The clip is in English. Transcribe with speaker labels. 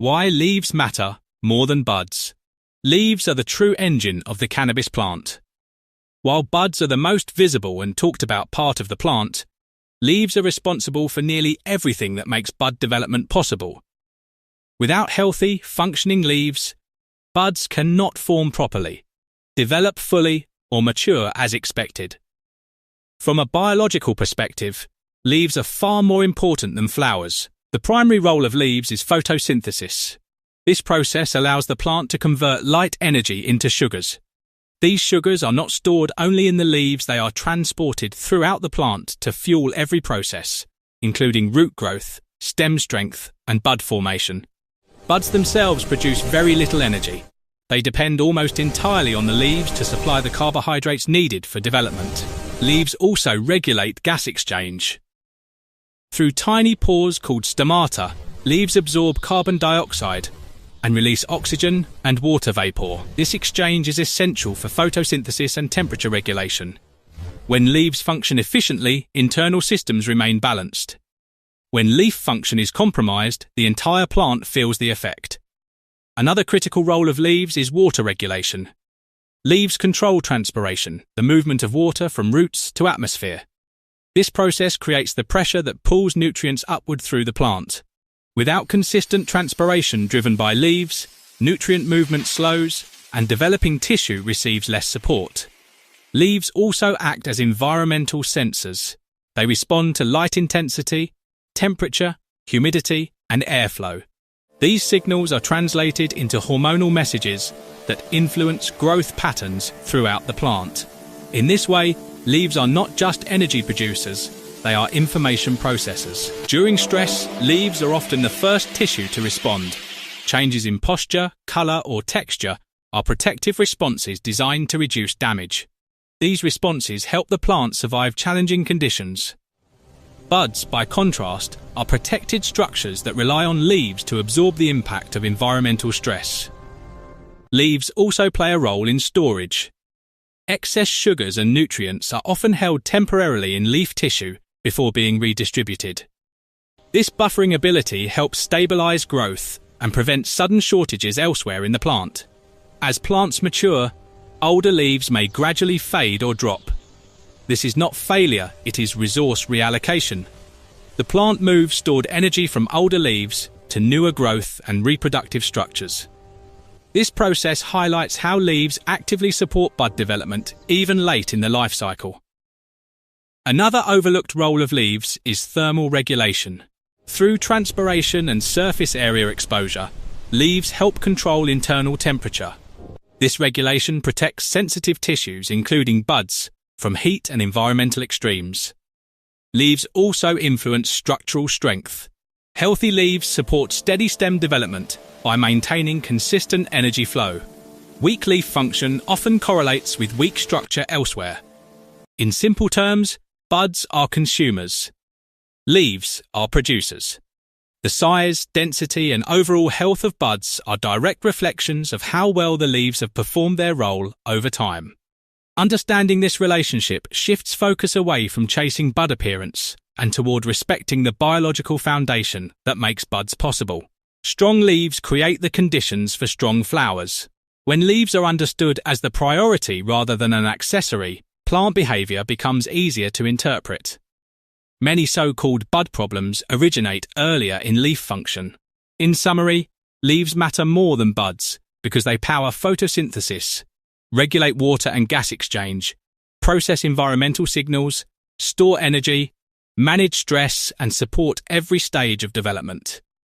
Speaker 1: Why leaves matter more than buds. Leaves are the true engine of the cannabis plant. While buds are the most visible and talked about part of the plant, leaves are responsible for nearly everything that makes bud development possible. Without healthy, functioning leaves, buds cannot form properly, develop fully, or mature as expected. From a biological perspective, leaves are far more important than flowers. The primary role of leaves is photosynthesis. This process allows the plant to convert light energy into sugars. These sugars are not stored only in the leaves, they are transported throughout the plant to fuel every process, including root growth, stem strength, and bud formation. Buds themselves produce very little energy. They depend almost entirely on the leaves to supply the carbohydrates needed for development. Leaves also regulate gas exchange. Through tiny pores called stomata, leaves absorb carbon dioxide and release oxygen and water vapor. This exchange is essential for photosynthesis and temperature regulation. When leaves function efficiently, internal systems remain balanced. When leaf function is compromised, the entire plant feels the effect. Another critical role of leaves is water regulation. Leaves control transpiration, the movement of water from roots to atmosphere. This process creates the pressure that pulls nutrients upward through the plant. Without consistent transpiration driven by leaves, nutrient movement slows and developing tissue receives less support. Leaves also act as environmental sensors. They respond to light intensity, temperature, humidity, and airflow. These signals are translated into hormonal messages that influence growth patterns throughout the plant. In this way, leaves are not just energy producers, they are information processors. During stress, leaves are often the first tissue to respond. Changes in posture, color, or texture are protective responses designed to reduce damage. These responses help the plant survive challenging conditions. Buds, by contrast, are protected structures that rely on leaves to absorb the impact of environmental stress. Leaves also play a role in storage. Excess sugars and nutrients are often held temporarily in leaf tissue before being redistributed. This buffering ability helps stabilize growth and prevent sudden shortages elsewhere in the plant. As plants mature, older leaves may gradually fade or drop. This is not failure, it is resource reallocation. The plant moves stored energy from older leaves to newer growth and reproductive structures. This process highlights how leaves actively support bud development even late in the life cycle. Another overlooked role of leaves is thermal regulation. Through transpiration and surface area exposure, leaves help control internal temperature. This regulation protects sensitive tissues, including buds, from heat and environmental extremes. Leaves also influence structural strength. Healthy leaves support steady stem development by maintaining consistent energy flow. Weak leaf function often correlates with weak structure elsewhere. In simple terms, buds are consumers. Leaves are producers. The size, density, and overall health of buds are direct reflections of how well the leaves have performed their role over time. Understanding this relationship shifts focus away from chasing bud appearance and toward respecting the biological foundation that makes buds possible. Strong leaves create the conditions for strong flowers. When leaves are understood as the priority rather than an accessory, plant behavior becomes easier to interpret. Many so-called bud problems originate earlier in leaf function. In summary, leaves matter more than buds because they power photosynthesis, regulate water and gas exchange, process environmental signals, store energy, manage stress, and support every stage of development.